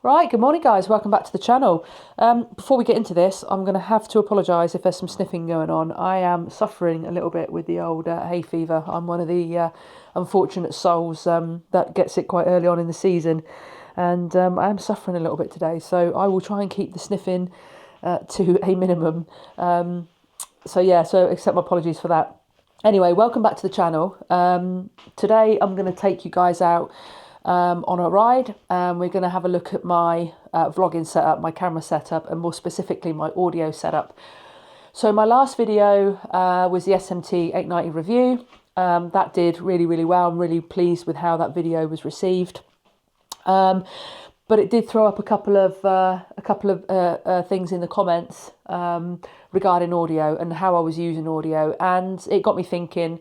Right, good morning guys, welcome back to the channel. Before we get into this, I'm going to have to apologise if there's some sniffing going on. I am suffering a little bit with the old hay fever. I'm one of the unfortunate souls that gets it quite early on in the season, and I am suffering a little bit today, so I will try and keep the sniffing to a minimum. So accept my apologies for that. Anyway, welcome back to the channel. Today I'm going to take you guys out on a ride, and we're going to have a look at my vlogging setup, my camera setup, and more specifically my audio setup. So my last video was the SMT890 review. That did really well. I'm really pleased with how that video was received. But it did throw up a couple of things in the comments regarding audio and how I was using audio, and it got me thinking,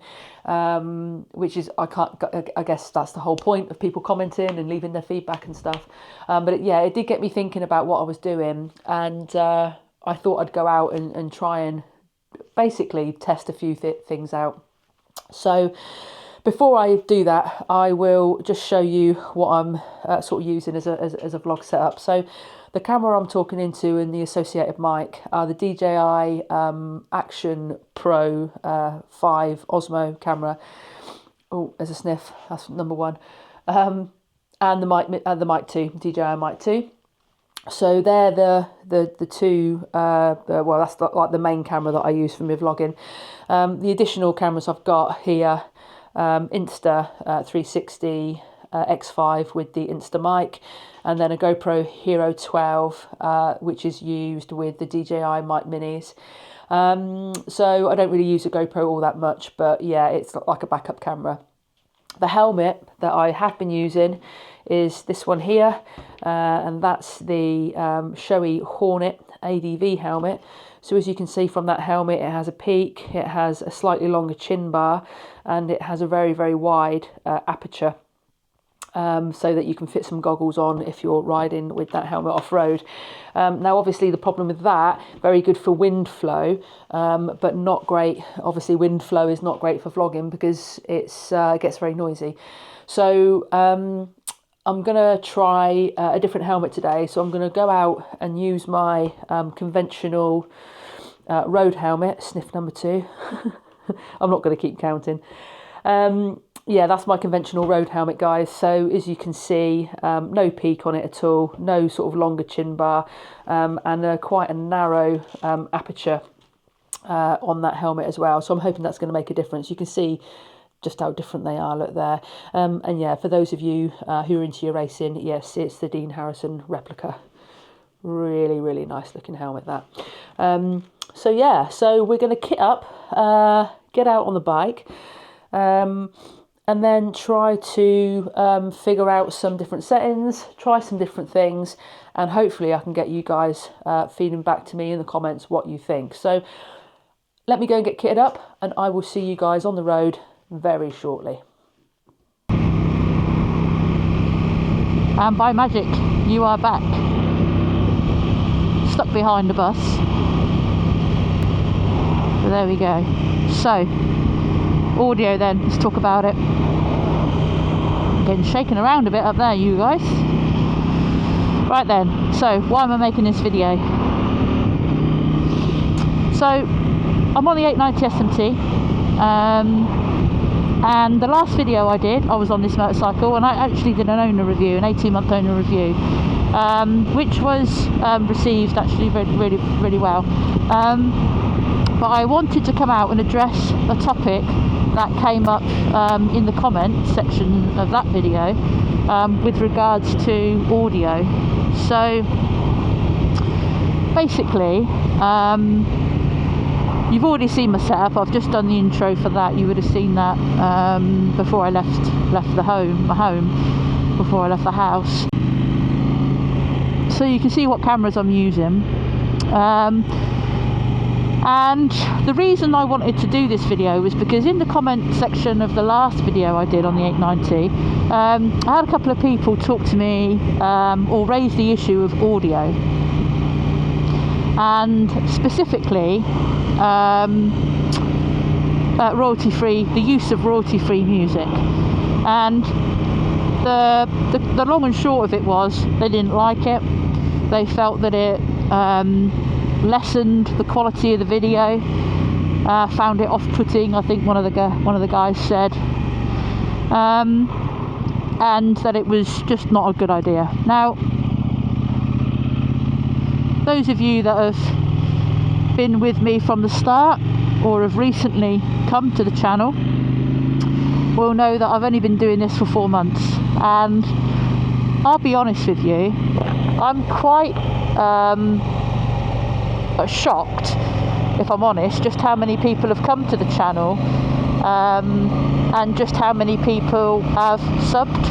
which is I guess that's the whole point of people commenting and leaving their feedback and stuff. But it did get me thinking about what I was doing, and I thought I'd go out and try and basically test a few things out. So before I do that, I will just show you what I'm sort of using as a vlog setup. So the camera I'm talking into and the associated mic are the DJI Action Pro 5 Osmo camera. Oh, there's a sniff. That's number one. And the mic 2, DJI mic 2. So they're the two. Well, that's like the main camera that I use for my vlogging. The additional cameras I've got here. Insta 360 X5 with the Insta mic, and then a GoPro Hero 12 which is used with the DJI mic minis. So I don't really use a GoPro all that much, but yeah, it's like a backup camera. The helmet that I have been using is this one here, and that's the Shoei Hornet ADV helmet. So as you can see from that helmet, it has a peak, it has a slightly longer chin bar, and it has a very wide aperture, so that you can fit some goggles on if you're riding with that helmet off-road. Now obviously the problem with that, very good for wind flow, but not great. Obviously wind flow is not great for vlogging because it gets very noisy. So I'm going to try a different helmet today. So I'm going to go out and use my conventional road helmet, sniff number 2. I'm not going to keep counting. Yeah, that's my conventional road helmet, guys. So as you can see, no peak on it at all, no sort of longer chin bar, and quite a narrow aperture on that helmet as well. So I'm hoping that's going to make a difference. You can see just how different they are, look there. And yeah, for those of you who are into your racing, yes, it's the Dean Harrison replica. Really nice looking helmet, that. So yeah, so we're going to kit up, get out on the bike, and then try to figure out some different settings, try some different things, and hopefully I can get you guys feeding back to me in the comments what you think. So let me go and get kitted up, and I will see you guys on the road very shortly. And by magic, you are back. Stuck behind the bus. So there we go. So, audio then, let's talk about it. Getting shaken around a bit up there, you guys. Right then, so why am I making this video? So, I'm on the 890 SMT. And the last video I did, I was on this motorcycle, and I actually did an owner review, an 18-month owner review, which was received actually really well. But I wanted to come out and address a topic that came up in the comment section of that video with regards to audio. So basically, you've already seen my setup. I've just done the intro for that. You would have seen that before I left my home, before I left the house. So you can see what cameras I'm using. And the reason I wanted to do this video was because in the comment section of the last video I did on the 890, I had a couple of people talk to me or raise the issue of audio. And specifically royalty-free, the use of royalty-free music. And the long and short of it was they didn't like it. They felt that it lessened the quality of the video, found it off-putting, I think one of the guys said, and that it was just not a good idea. Now, those of you that have been with me from the start or have recently come to the channel will know that I've only been doing this for 4 months, and I'll be honest with you, I'm quite shocked, if I'm honest, just how many people have come to the channel, and just how many people have subbed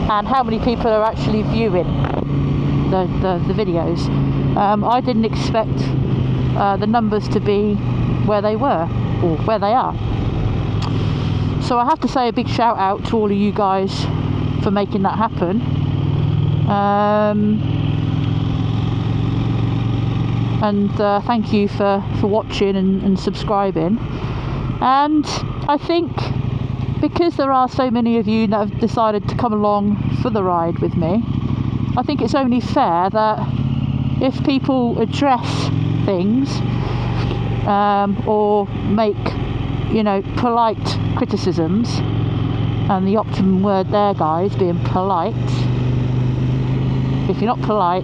and how many people are actually viewing the videos. I didn't expect the numbers to be where they were or where they are. So I have to say a big shout out to all of you guys for making that happen. And thank you for watching and subscribing. And I think because there are so many of you that have decided to come along for the ride with me, I think it's only fair that if people address things or make, you know, polite criticisms, and the optimum word there, guys, being polite. If you're not polite,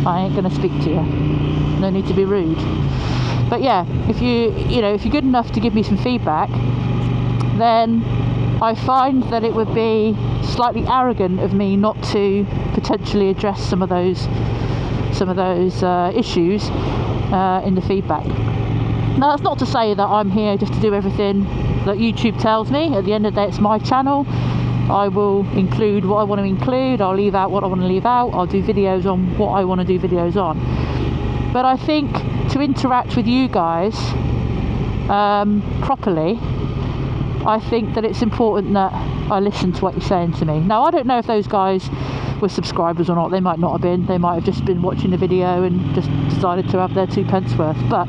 I ain't going to speak to you. No need to be rude. But yeah, if you're good enough to give me some feedback, then I find that it would be slightly arrogant of me not to potentially address some of those issues in the feedback. Now, that's not to say that I'm here just to do everything that YouTube tells me. At the end of the day, it's my channel. I will include what I want to include. I'll leave out what I want to leave out. I'll do videos on what I want to do videos on. But I think to interact with you guys properly, I think that it's important that I listen to what you're saying to me. Now, I don't know if those guys were subscribers or not. They might not have been. They might have just been watching the video and just decided to have their 2 pence worth. But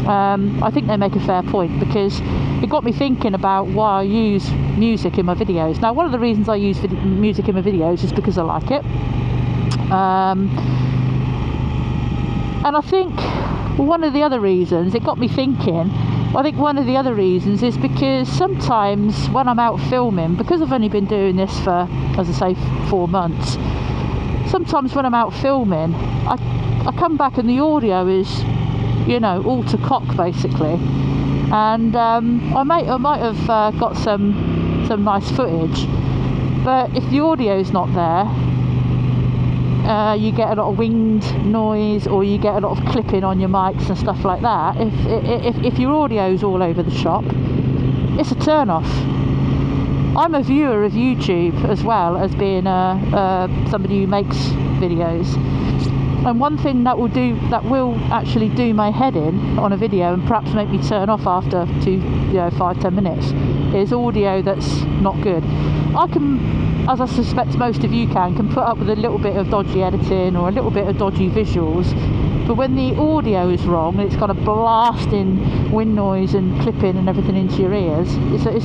I think they make a fair point, because it got me thinking about why I use music in my videos. Now, one of the reasons I use music in my videos is because I like it. And I think one of the other reasons, it got me thinking, I think one of the other reasons is because sometimes when I'm out filming, because I've only been doing this for, as I say, 4 months, sometimes when I'm out filming, I come back and the audio is, you know, all to cock basically, and I might have got some nice footage, but if the audio's not there, you get a lot of winged noise, or you get a lot of clipping on your mics and stuff like that. If your audio's all over the shop, it's a turn off. I'm a viewer of YouTube as well as being somebody who makes videos, and one thing that will actually do my head in on a video and perhaps make me turn off after 5-10 minutes is audio that's not good. I can, as I suspect most of you can put up with a little bit of dodgy editing or a little bit of dodgy visuals, but when the audio is wrong and it's kind of blasting wind noise and clipping and everything into your ears, it's like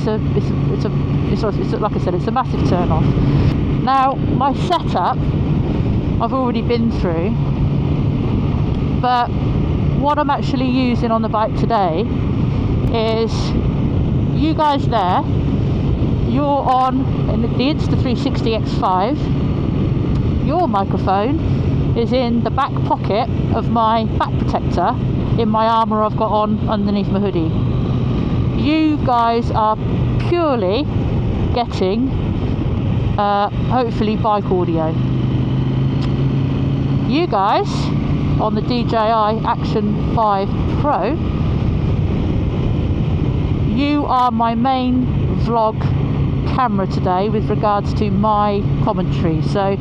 I said, it's a massive turn off. Now, my setup I've already been through, but what I'm actually using on the bike today is, you guys there, you're on the Insta360 X5, your microphone is in the back pocket of my back protector in my armour I've got on underneath my hoodie. You guys are purely getting hopefully bike audio. You guys on the DJI Action 5 Pro, you are my main vlog camera today with regards to my commentary. So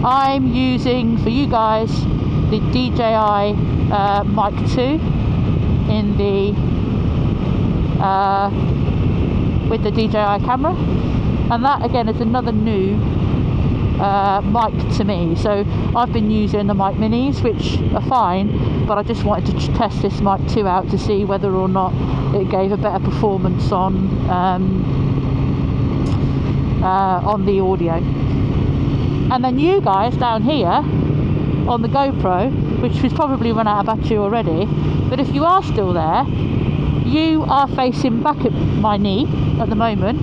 I'm using for you guys the DJI Mic 2 in the with the DJI camera, and that again is another new mic to me. So I've been using the mic minis, which are fine, but I just wanted to test this mic 2 out to see whether or not it gave a better performance on on the audio. And then you guys down here on the GoPro, which has probably run out of battery already, but if you are still there, you are facing back at my knee at the moment,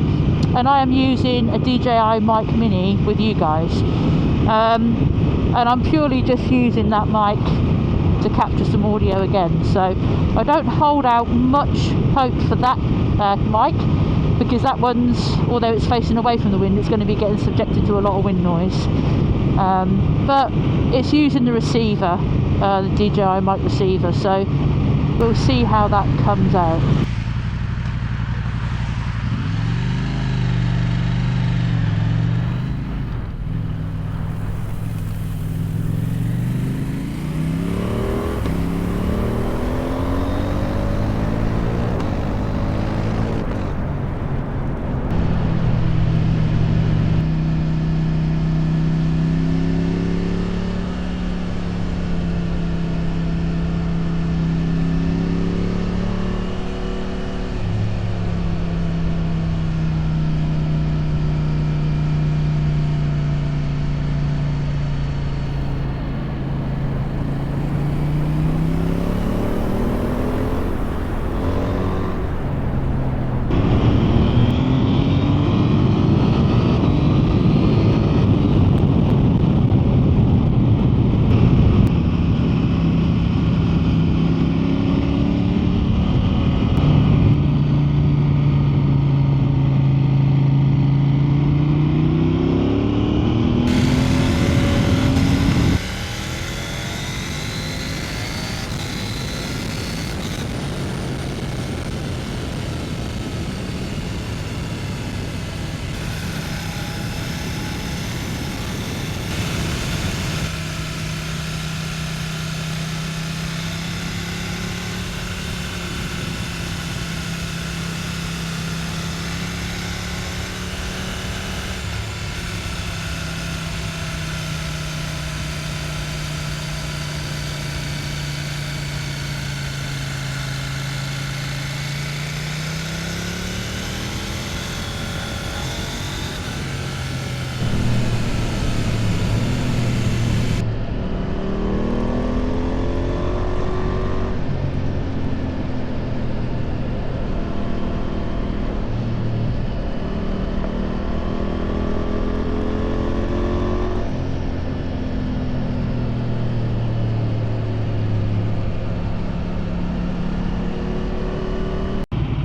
and I am using a DJI mic mini with you guys, and I'm purely just using that mic to capture some audio again. So I don't hold out much hope for that mic, because that one's, although it's facing away from the wind, it's going to be getting subjected to a lot of wind noise. But it's using the receiver, the DJI mic receiver, so we'll see how that comes out.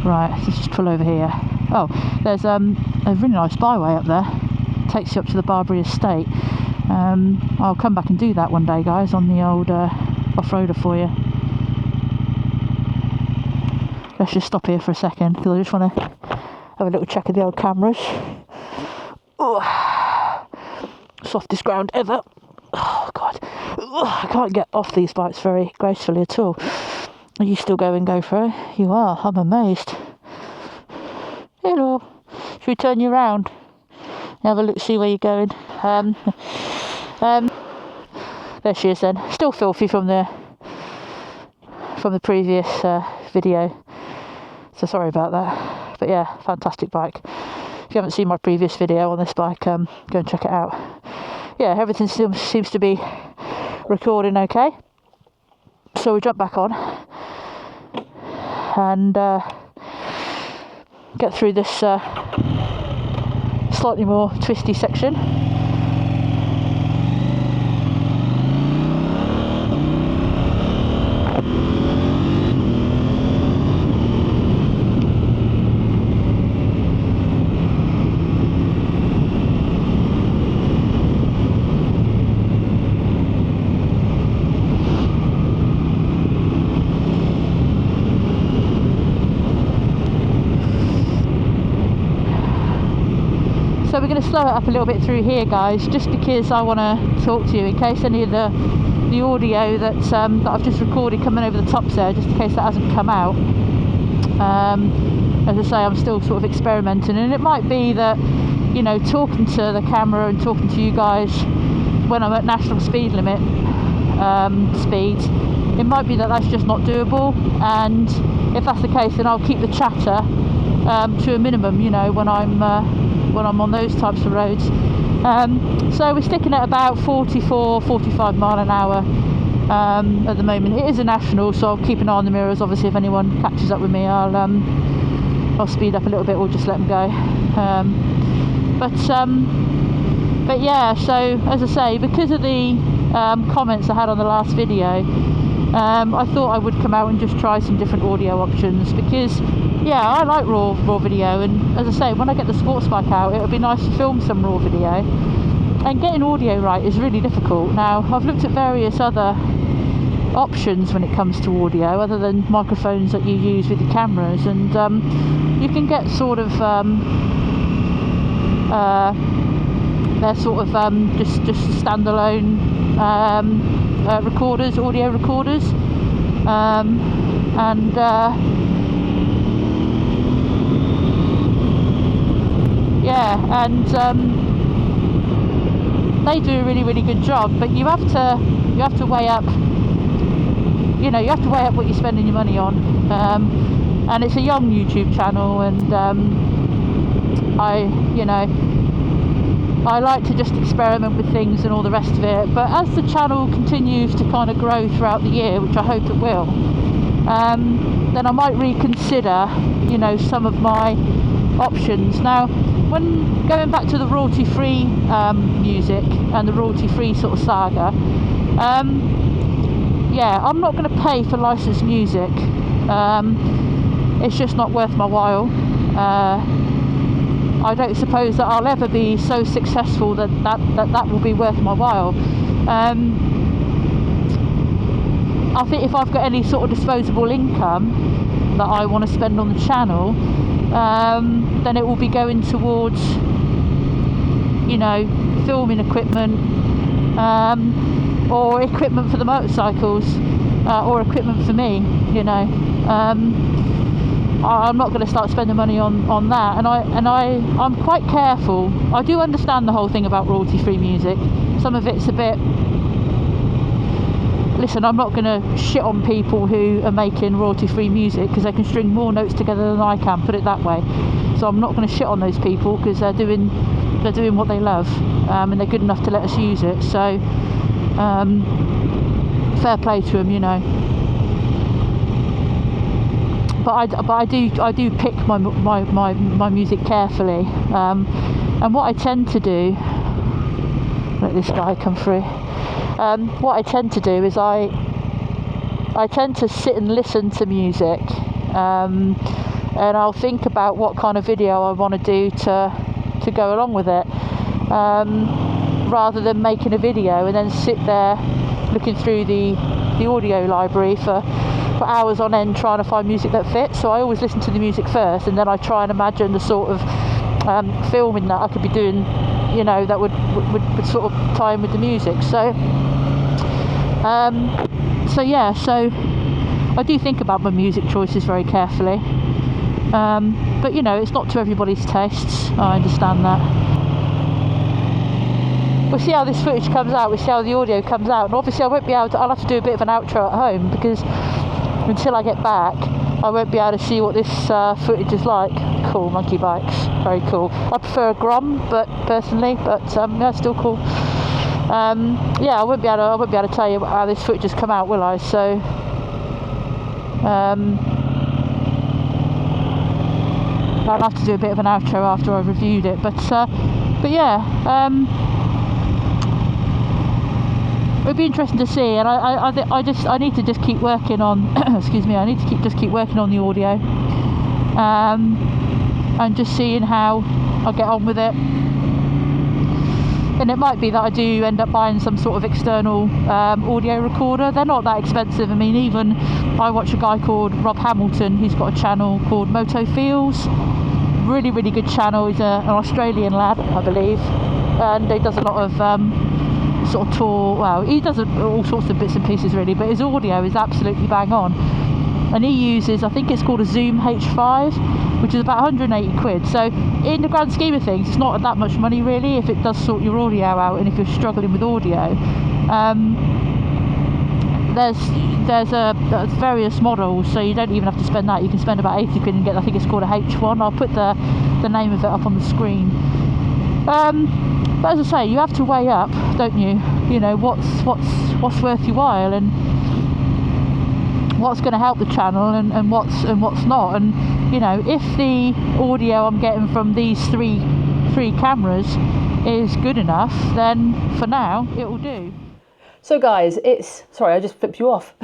Right, let's just pull over here. Oh, there's a really nice byway up there. Takes you up to the Barbary Estate. I'll come back and do that one day, guys, on the old off-roader for you. Let's just stop here for a second, because I just want to have a little check of the old cameras. Oh, softest ground ever. Oh, God. I can't get off these bikes very gracefully at all. Are you still going GoPro? You are. I'm amazed. Hello. Should we turn you around? Have a look, see where you're going. There she is then. Still filthy from the previous video. So sorry about that. But yeah, fantastic bike. If you haven't seen my previous video on this bike, go and check it out. Yeah, everything still seems to be recording okay. So we jump back on and get through this slightly more twisty section. So we're going to slow it up a little bit through here, guys, just because I want to talk to you in case any of the audio that I've just recorded coming over the tops there, just in case that hasn't come out. As I say, I'm still sort of experimenting, and it might be that, you know, talking to the camera and talking to you guys when I'm at national speed limit speeds, it might be that that's just not doable, and if that's the case, then I'll keep the chatter to a minimum, you know, when I'm when I'm on those types of roads. So we're sticking at about 45 mile an hour at the moment. It is a national, so I'll keep an eye on the mirrors. Obviously, if anyone catches up with me, I'll speed up a little bit or just let them go. But yeah, so as I say, because of the comments I had on the last video, I thought I would come out and just try some different audio options, because yeah, I like raw video, and as I say, when I get the sports bike out, it would be nice to film some raw video. And getting audio right is really difficult. Now, I've looked at various other options when it comes to audio, other than microphones that you use with your cameras, and you can get sort of they're sort of just standalone recorders, audio recorders, and yeah, and they do a really good job, but you have to weigh up, you know, you have to weigh up what you're spending your money on, and it's a young YouTube channel, and I like to just experiment with things and all the rest of it. But as the channel continues to kind of grow throughout the year, which I hope it will, then I might reconsider, you know, some of my options. Now, when going back to the royalty-free music and the royalty-free sort of saga, yeah, I'm not going to pay for licensed music. It's just not worth my while. I don't suppose that I'll ever be so successful that will be worth my while. I think if I've got any sort of disposable income that I want to spend on the channel, then it will be going towards, you know, filming equipment, or equipment for the motorcycles, or equipment for me, you know. I'm not going to start spending money on that, and I'm quite careful. I do understand the whole thing about royalty-free music. Some of it's a bit. Listen, I'm not going to shit on people who are making royalty-free music, because they can string more notes together than I can, put it that way. So I'm not going to shit on those people, because they're doing what they love, and they're good enough to let us use it. So fair play to them, you know. But I do pick my music carefully, and what I tend to do, let this guy come through. What I tend to do is I tend to sit and listen to music, and I'll think about what kind of video I want to do to go along with it, rather than making a video and then sit there looking through the audio library for hours on end trying to find music that fits. So I always listen to the music first, and then I try and imagine the sort of filming that I could be doing, you know, that would sort of tie in with the music. So yeah, so I do think about my music choices very carefully, but you know, it's not to everybody's tastes. I understand that. We'll see how this footage comes out, we'll see how the audio comes out, and obviously I won't be able to, I'll have to do a bit of an outro at home, because until I get back I won't be able to see what this footage is like. Cool, monkey bikes, very cool. I prefer a Grom, but personally, but yeah, still cool. Yeah, I won't be able to tell you how this footage has come out, will I? So I'll have to do a bit of an outro after I've reviewed it, but yeah, it'd be interesting to see, and I need to just keep working on excuse me, I need to keep working on the audio, and just seeing how I get on with it. And it might be that I do end up buying some sort of external audio recorder. They're not that expensive. I mean, even I watch a guy called Rob Hamilton, he's got a channel called Moto Feels, really good channel. He's an Australian lad, I believe, and he does a lot of sort of tour, well, he does all sorts of bits and pieces really, but his audio is absolutely bang on, and he uses, I think it's called a Zoom H5, which is about 180 quid. So in the grand scheme of things, it's not that much money really, if it does sort your audio out, and if you're struggling with audio. There's various models, so you don't even have to spend that. You can spend about 80 quid and get, I think it's called a H1. I'll put the name of it up on the screen. But as I say, you have to weigh up, don't you? You know, what's worth your while, and what's going to help the channel, and what's not. And you know, if the audio I'm getting from these three cameras is good enough, then for now it will do. So guys, sorry, I just flipped you off.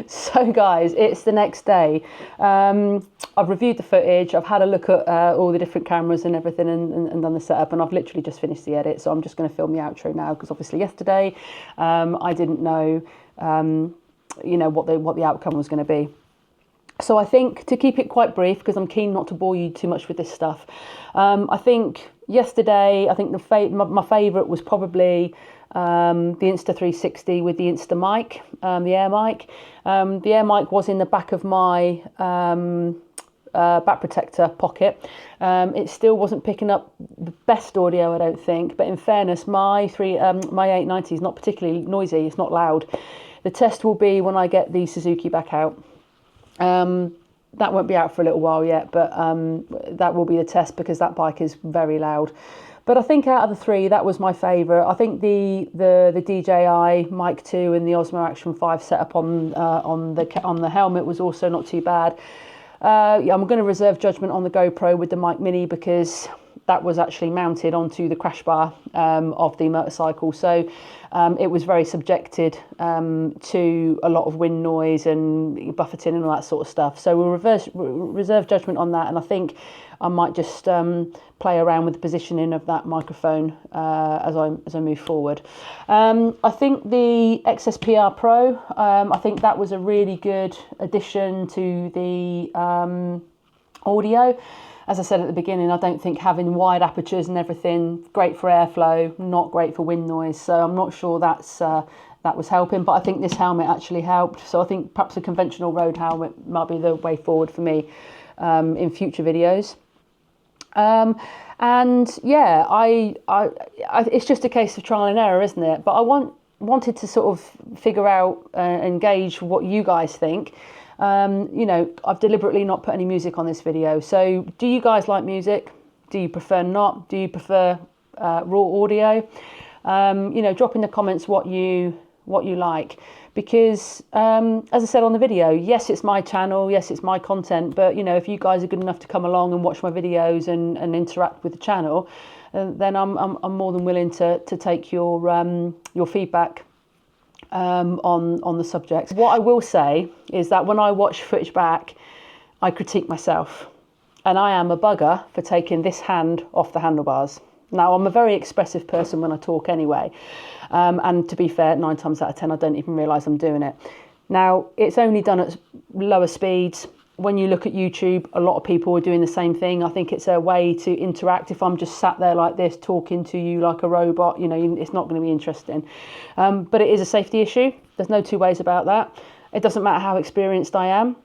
So guys, it's the next day. I've reviewed the footage, I've had a look at all the different cameras and everything, and done the setup, and I've literally just finished the edit, so I'm just going to film the outro now, because obviously yesterday I didn't know you know, what the outcome was going to be. So I think, to keep it quite brief, because I'm keen not to bore you too much with this stuff, I think yesterday, I think my favourite was probably the Insta360 with the Insta mic, the air mic. The air mic was in the back of my back protector pocket. It still wasn't picking up the best audio, I don't think, but in fairness, my 890 is not particularly noisy, it's not loud. The test will be when I get the Suzuki back out. That won't be out for a little while yet, but that will be the test, because that bike is very loud. But I think out of the three, that was my favourite. I think the DJI Mic 2 and the Osmo Action 5 setup on the helmet was also not too bad. Yeah, I'm going to reserve judgment on the GoPro with the Mic Mini, because that was actually mounted onto the crash bar of the motorcycle, so it was very subjected to a lot of wind noise and buffeting and all that sort of stuff. So we'll reserve judgment on that, and I think I might just play around with the positioning of that microphone as I move forward. I think the XSPR Pro, I think that was a really good addition to the audio. As I said at the beginning, I don't think having wide apertures and everything, great for airflow, not great for wind noise. So I'm not sure that was helping, but I think this helmet actually helped. So I think perhaps a conventional road helmet might be the way forward for me in future videos. And yeah, it's just a case of trial and error, isn't it? But I wanted to sort of figure out and gauge what you guys think. You know, I've deliberately not put any music on this video. So do you guys like music? Do you prefer not? Do you prefer raw audio? You know, drop in the comments what you like, because as I said on the video, yes, it's my channel, yes, it's my content, but you know, if you guys are good enough to come along and watch my videos and interact with the channel, then I'm more than willing to take your feedback on the subject. What I will say is that when I watch footage back, I critique myself, and I am a bugger for taking this hand off the handlebars. Now, I'm a very expressive person when I talk anyway, and to be fair, 9 times out of 10 I don't even realise I'm doing it. Now, it's only done at lower speeds. When you look at YouTube, a lot of people are doing the same thing. I think it's a way to interact. If I'm just sat there like this talking to you like a robot, you know, it's not going to be interesting. But it is a safety issue. There's no two ways about that. It doesn't matter how experienced I am.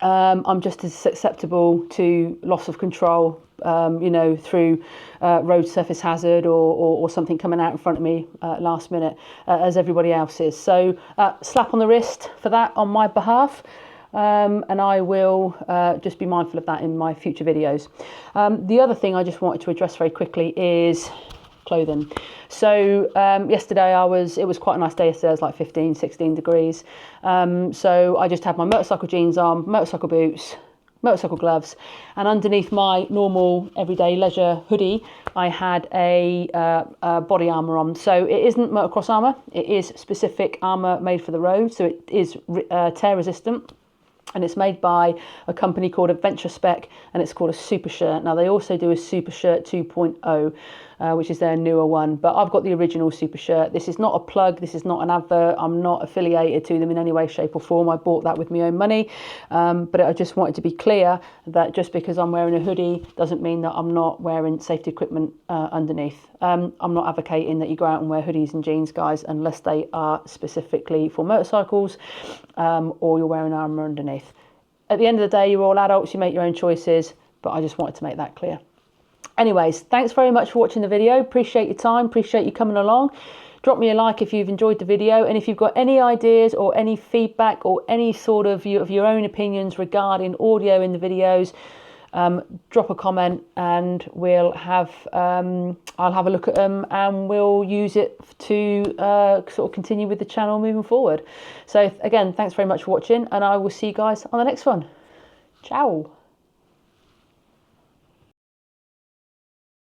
I'm just as susceptible to loss of control, you know, through road surface hazard or something coming out in front of me last minute as everybody else is. So slap on the wrist for that on my behalf. And I will just be mindful of that in my future videos. The other thing I just wanted to address very quickly is clothing. So yesterday it was quite a nice day yesterday. It was like 15, 16 degrees. So I just had my motorcycle jeans on, motorcycle boots, motorcycle gloves, and underneath my normal everyday leisure hoodie, I had a body armour on. So it isn't motocross armour, it is specific armour made for the road. So it is tear resistant. And it's made by a company called Adventure Spec, and it's called a Super Shirt. Now, they also do a Super Shirt 2.0, which is their newer one. But I've got the original Super Shirt. This is not a plug. This is not an advert. I'm not affiliated to them in any way, shape or form. I bought that with my own money. But I just wanted to be clear that just because I'm wearing a hoodie doesn't mean that I'm not wearing safety equipment underneath. I'm not advocating that you go out and wear hoodies and jeans, guys, unless they are specifically for motorcycles or you're wearing armour underneath. At the end of the day, you're all adults, you make your own choices, but I just wanted to make that clear. Anyways, thanks very much for watching the video. Appreciate your time, appreciate you coming along. Drop me a like if you've enjoyed the video, and if you've got any ideas or any feedback or any sort of your own opinions regarding audio in the videos, drop a comment and we'll have I'll have a look at them and we'll use it to sort of continue with the channel moving forward. So again, thanks very much for watching, and I will see you guys on the next one. Ciao.